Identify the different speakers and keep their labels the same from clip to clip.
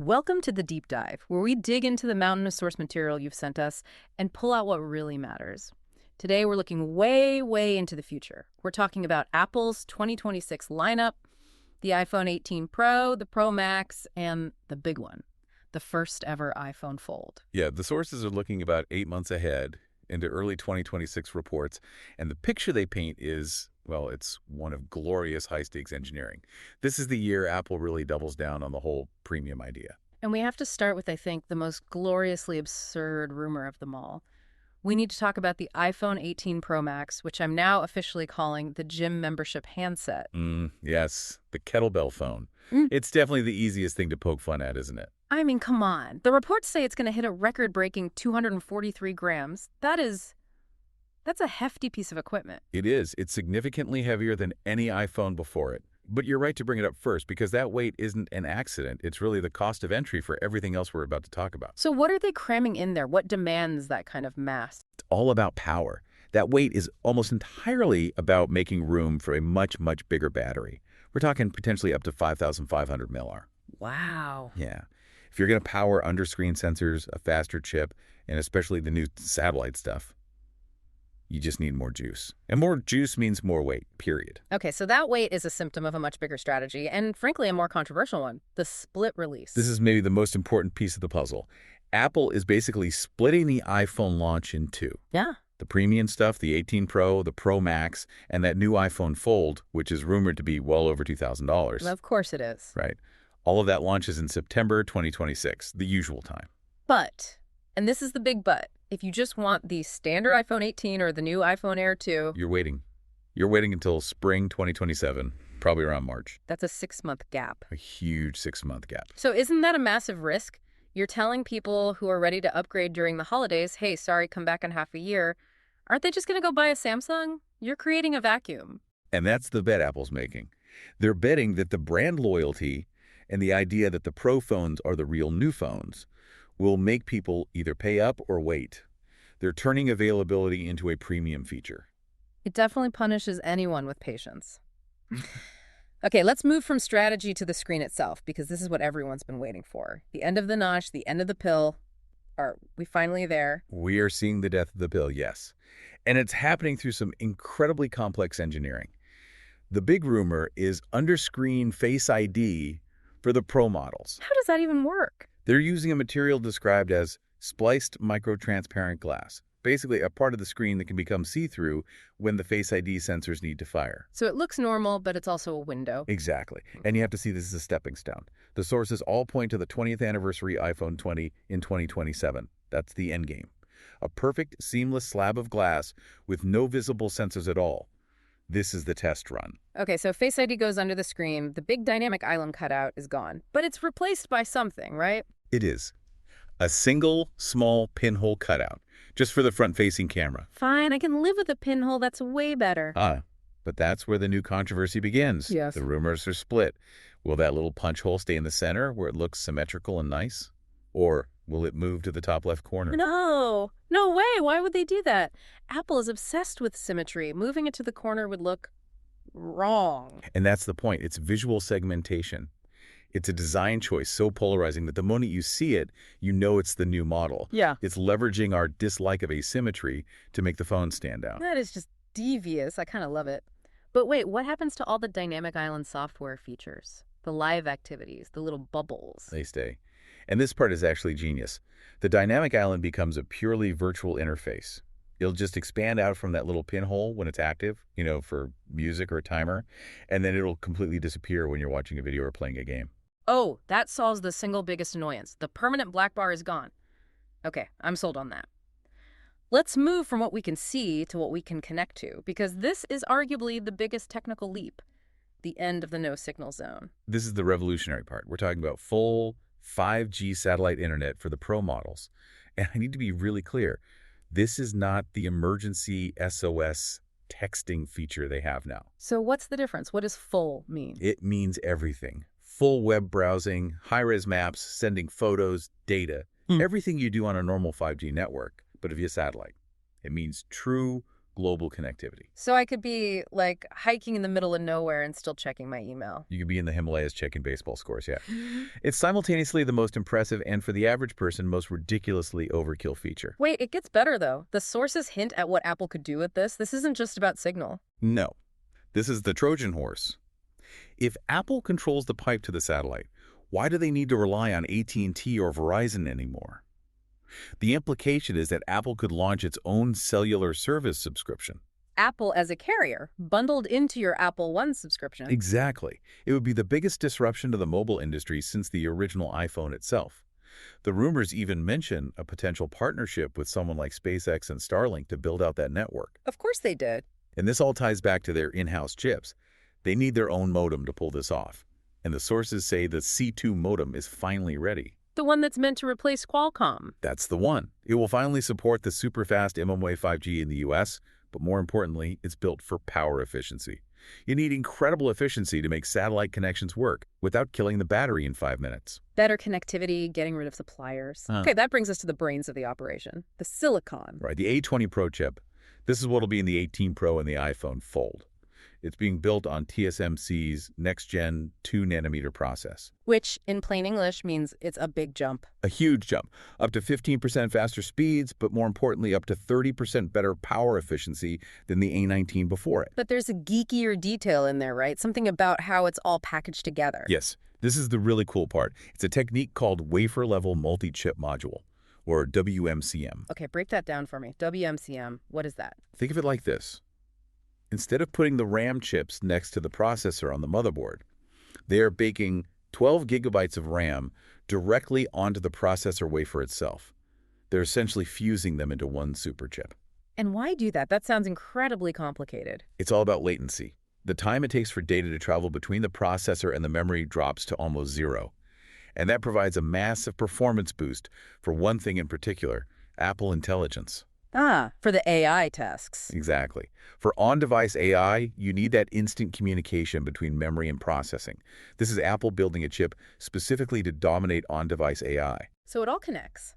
Speaker 1: Welcome to the Deep Dive, where we dig into the mountain of source material you've sent us and pull out what really matters. Today, we're looking way into the future. We're talking about Apple's 2026 lineup, the iPhone 18 Pro, the Pro Max, and the big one, the first ever iPhone Fold.
Speaker 2: Yeah, the sources are looking about 8 months ahead into early 2026 reports, and the picture they paint is, well, it's one of glorious high-stakes engineering. This is the year Apple really doubles down on the whole premium idea.
Speaker 1: And we have to start with, I think, the most gloriously absurd rumor of them all. We need to talk about the iPhone 18 Pro Max, which I'm now officially calling the gym membership handset.
Speaker 2: Yes, the kettlebell phone. It's definitely the easiest thing to poke fun at, isn't it?
Speaker 1: I mean, come on. The reports say it's going to hit a record-breaking 243 grams. That's a hefty piece of equipment.
Speaker 2: It is. It's significantly heavier than any iPhone before it. But you're right to bring it up first, because that weight isn't an accident. It's really the cost of entry for everything else we're about to talk about.
Speaker 1: So what are they cramming in there? What demands that kind of mass?
Speaker 2: It's all about power. That weight is almost entirely about making room for a much bigger battery. We're talking potentially up to 5,500 mAh.
Speaker 1: Wow.
Speaker 2: Yeah. If you're going to power underscreen sensors, a faster chip, and especially the new satellite stuff, you just need more juice. And more juice means more weight, period.
Speaker 1: Okay, so that weight is a symptom of a much bigger strategy, and frankly, a more controversial one, the split release.
Speaker 2: This is maybe the most important piece of the puzzle. Apple is basically splitting the iPhone launch in two.
Speaker 1: Yeah.
Speaker 2: The premium stuff, the 18 Pro, the Pro Max, and that new iPhone Fold, which is rumored to be well over $2,000.
Speaker 1: Of course it is.
Speaker 2: Right. All of that launches in September 2026, the usual time.
Speaker 1: But, and this is the big but, if you just want the standard iPhone 18 or the new iPhone Air 2...
Speaker 2: You're waiting. You're waiting until spring 2027, probably around March.
Speaker 1: That's a 6-month gap.
Speaker 2: A huge 6-month gap.
Speaker 1: So isn't that a massive risk? You're telling people who are ready to upgrade during the holidays, hey, sorry, come back in half a year. Aren't they just going to go buy a Samsung? You're creating a vacuum.
Speaker 2: And that's the bet Apple's making. They're betting that the brand loyalty and the idea that the Pro phones are the real new phones will make people either pay up or wait. They're turning availability into a premium feature.
Speaker 1: It definitely punishes anyone with patience. Okay, let's move from strategy to the screen itself, because this is what everyone's been waiting for. The end of the notch, the end of the pill. Are we finally there?
Speaker 2: We are seeing the death of the pill, yes. And it's happening through some incredibly complex engineering. The big rumor is Underscreen Face ID for the Pro models.
Speaker 1: How does that even work?
Speaker 2: They're using a material described as spliced microtransparent glass, basically a part of the screen that can become see-through when the Face ID sensors need to fire.
Speaker 1: So it looks normal, but it's also a window.
Speaker 2: Exactly. And you have to see this as a stepping stone. The sources all point to the 20th anniversary iPhone 20 in 2027. That's the end game. A perfect, seamless slab of glass with no visible sensors at all. This is the test run.
Speaker 1: Okay, so Face ID goes under the screen. The big dynamic island cutout is gone. But it's replaced by something, right?
Speaker 2: It is. A single, small pinhole cutout, just for the front-facing camera.
Speaker 1: Fine, I can live with a pinhole. That's way better.
Speaker 2: But that's where the new controversy begins.
Speaker 1: Yes.
Speaker 2: The rumors are split. Will that little punch hole stay in the center where it looks symmetrical and nice? Or will it move to the top left corner?
Speaker 1: No way. Why would they do that? Apple is obsessed with symmetry. Moving it to the corner would look wrong.
Speaker 2: And that's the point. It's visual segmentation. It's a design choice so polarizing that the moment you see it, you know it's the new model.
Speaker 1: Yeah.
Speaker 2: It's leveraging our dislike of asymmetry to make the phone stand out.
Speaker 1: That is just devious. I kind of love it. But wait, what happens to all the dynamic island software features? The live activities, the little bubbles?
Speaker 2: They stay. And this part is actually genius. The dynamic island becomes a purely virtual interface. It'll just expand out from that little pinhole when it's active, for music or a timer, and then it'll completely disappear when you're watching a video or playing a game.
Speaker 1: Oh, that solves the single biggest annoyance. The permanent black bar is gone. Okay, I'm sold on that. Let's move from what we can see to what we can connect to, because this is arguably the biggest technical leap, the end of the no-signal zone.
Speaker 2: This is the revolutionary part. We're talking about full 5G satellite internet for the Pro models. And I need to be really clear. This is not the emergency SOS texting feature they have now.
Speaker 1: So what's the difference? What does full mean?
Speaker 2: It means everything. Full web browsing, high-res maps, sending photos, data, everything you do on a normal 5G network, but via satellite. It means true global connectivity.
Speaker 1: So I could be, like, hiking in the middle of nowhere and still checking my email.
Speaker 2: You could be in the Himalayas checking baseball scores, yeah. It's simultaneously the most impressive and, for the average person, most ridiculously overkill feature.
Speaker 1: Wait, it gets better, though. The sources hint at what Apple could do with this. This isn't just about signal.
Speaker 2: No. This is the Trojan horse. If Apple controls the pipe to the satellite, why do they need to rely on AT&T or Verizon anymore? The implication is that Apple could launch its own cellular service subscription.
Speaker 1: Apple as a carrier, bundled into your Apple One subscription.
Speaker 2: Exactly. It would be the biggest disruption to the mobile industry since the original iPhone itself. The rumors even mention a potential partnership with someone like SpaceX and Starlink to build out that network.
Speaker 1: Of course they did.
Speaker 2: And this all ties back to their in-house chips. They need their own modem to pull this off. And the sources say the C2 modem is finally ready.
Speaker 1: The one that's meant to replace Qualcomm.
Speaker 2: That's the one. It will finally support the super-fast mmWave 5G in the US, but more importantly, it's built for power efficiency. You need incredible efficiency to make satellite connections work without killing the battery in 5 minutes.
Speaker 1: Better connectivity, getting rid of suppliers. Okay, that brings us to the brains of the operation, the silicon.
Speaker 2: Right, the A20 Pro chip. This is what will be in the 18 Pro and the iPhone Fold. It's being built on TSMC's next-gen 2-nanometer process.
Speaker 1: Which, in plain English, means it's a big jump.
Speaker 2: A huge jump, up to 15% faster speeds, but more importantly, up to 30% better power efficiency than the A19 before it.
Speaker 1: But there's a geekier detail in there, right? Something about how it's all packaged together.
Speaker 2: Yes, this is the really cool part. It's a technique called wafer-level multi-chip module, or WMCM.
Speaker 1: Okay, break that down for me. WMCM, what is that?
Speaker 2: Think of it like this. Instead of putting the RAM chips next to the processor on the motherboard, they are baking 12 gigabytes of RAM directly onto the processor wafer itself. They're essentially fusing them into one superchip.
Speaker 1: And why do that? That sounds incredibly complicated.
Speaker 2: It's all about latency. The time it takes for data to travel between the processor and the memory drops to almost zero. And that provides a massive performance boost for one thing in particular, Apple Intelligence.
Speaker 1: Ah, for the AI tasks.
Speaker 2: Exactly. For on-device AI, you need that instant communication between memory and processing. This is Apple building a chip specifically to dominate on-device AI.
Speaker 1: So it all connects.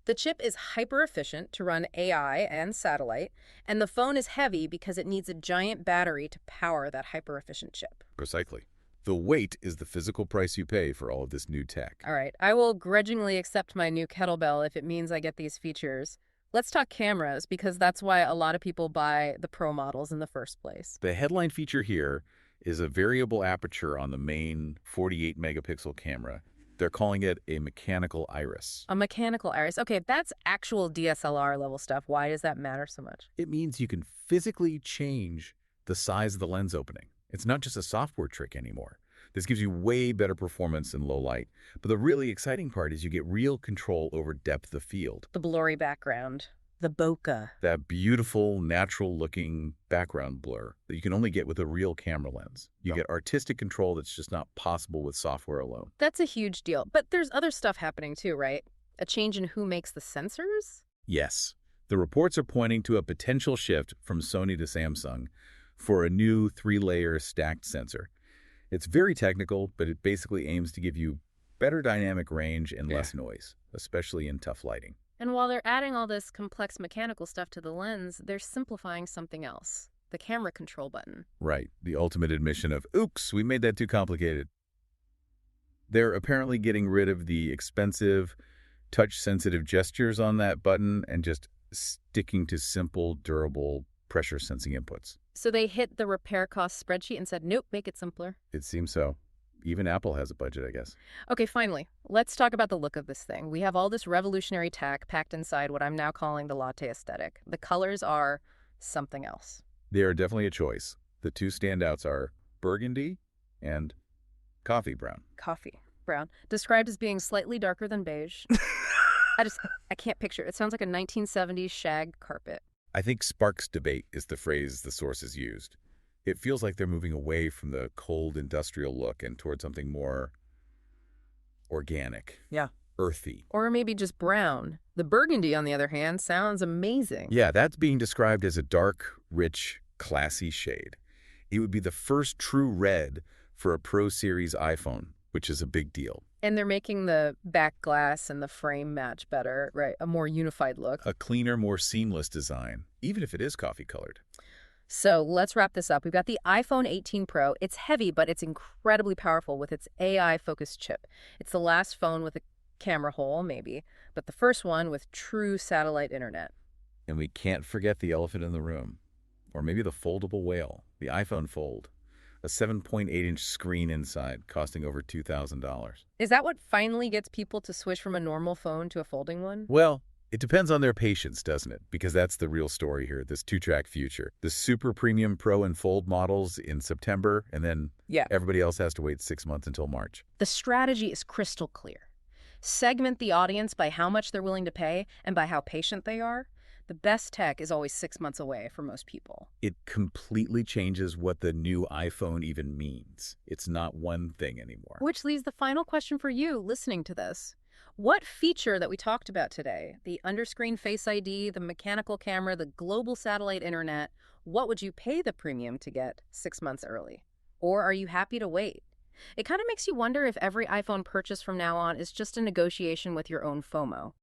Speaker 1: The chip is hyper-efficient to run AI and satellite, and the phone is heavy because it needs a giant battery to power that hyper-efficient chip.
Speaker 2: Precisely. The weight is the physical price you pay for all of this new tech.
Speaker 1: All right, I will grudgingly accept my new kettlebell if it means I get these features. Let's talk cameras, because that's why a lot of people buy the Pro models in the first place.
Speaker 2: The headline feature here is a variable aperture on the main 48-megapixel camera. They're calling it a mechanical iris.
Speaker 1: A mechanical iris. Okay, that's actual DSLR level stuff. Why does that matter so much?
Speaker 2: It means you can physically change the size of the lens opening. It's not just a software trick anymore. This gives you way better performance in low light. But the really exciting part is you get real control over depth of field.
Speaker 1: The blurry background. The bokeh.
Speaker 2: That beautiful, natural-looking background blur that you can only get with a real camera lens. You get artistic control that's just not possible with software alone.
Speaker 1: That's a huge deal. But there's other stuff happening too, right? A change in who makes the sensors?
Speaker 2: Yes. The reports are pointing to a potential shift from Sony to Samsung for a new 3-layer stacked sensor. It's very technical, but it basically aims to give you better dynamic range and less noise, especially in tough lighting.
Speaker 1: And while they're adding all this complex mechanical stuff to the lens, they're simplifying something else. The camera control button.
Speaker 2: Right. The ultimate admission of, oops, we made that too complicated. They're apparently getting rid of the expensive, touch-sensitive gestures on that button and just sticking to simple, durable, pressure-sensing inputs.
Speaker 1: So they hit the repair cost spreadsheet and said, nope, make it simpler.
Speaker 2: It seems so. Even Apple has a budget, I guess.
Speaker 1: Okay, finally, let's talk about the look of this thing. We have all this revolutionary tech packed inside what I'm now calling the latte aesthetic. The colors are something else.
Speaker 2: They are definitely a choice. The two standouts are burgundy and coffee brown.
Speaker 1: Coffee brown, described as being slightly darker than beige. I can't picture it. It sounds like a 1970s shag carpet.
Speaker 2: I think sparks debate is the phrase the sources used. It feels like they're moving away from the cold industrial look and toward something more organic.
Speaker 1: Yeah.
Speaker 2: Earthy.
Speaker 1: Or maybe just brown. The burgundy, on the other hand, sounds amazing.
Speaker 2: Yeah, that's being described as a dark, rich, classy shade. It would be the first true red for a Pro Series iPhone, which is a big deal.
Speaker 1: And they're making the back glass and the frame match better, right? A more unified look.
Speaker 2: A cleaner, more seamless design, even if it is coffee-colored.
Speaker 1: So let's wrap this up. We've got the iPhone 18 Pro. It's heavy, but it's incredibly powerful with its AI-focused chip. It's the last phone with a camera hole, maybe, but the first one with true satellite internet.
Speaker 2: And we can't forget the elephant in the room. Or maybe the foldable whale, the iPhone Fold. A 7.8-inch screen inside, costing over $2,000.
Speaker 1: Is that what finally gets people to switch from a normal phone to a folding one?
Speaker 2: Well, it depends on their patience, doesn't it? Because that's the real story here, this two-track future. The super premium Pro and Fold models in September, and then
Speaker 1: Yeah.
Speaker 2: everybody else has to wait 6 months until March.
Speaker 1: The strategy is crystal clear. Segment the audience by how much they're willing to pay and by how patient they are. The best tech is always 6 months away for most people.
Speaker 2: It completely changes what the new iPhone even means. It's not one thing anymore.
Speaker 1: Which leaves the final question for you listening to this. What feature that we talked about today, the underscreen Face ID, the mechanical camera, the global satellite internet, what would you pay the premium to get 6 months early? Or are you happy to wait? It kind of makes you wonder if every iPhone purchase from now on is just a negotiation with your own FOMO.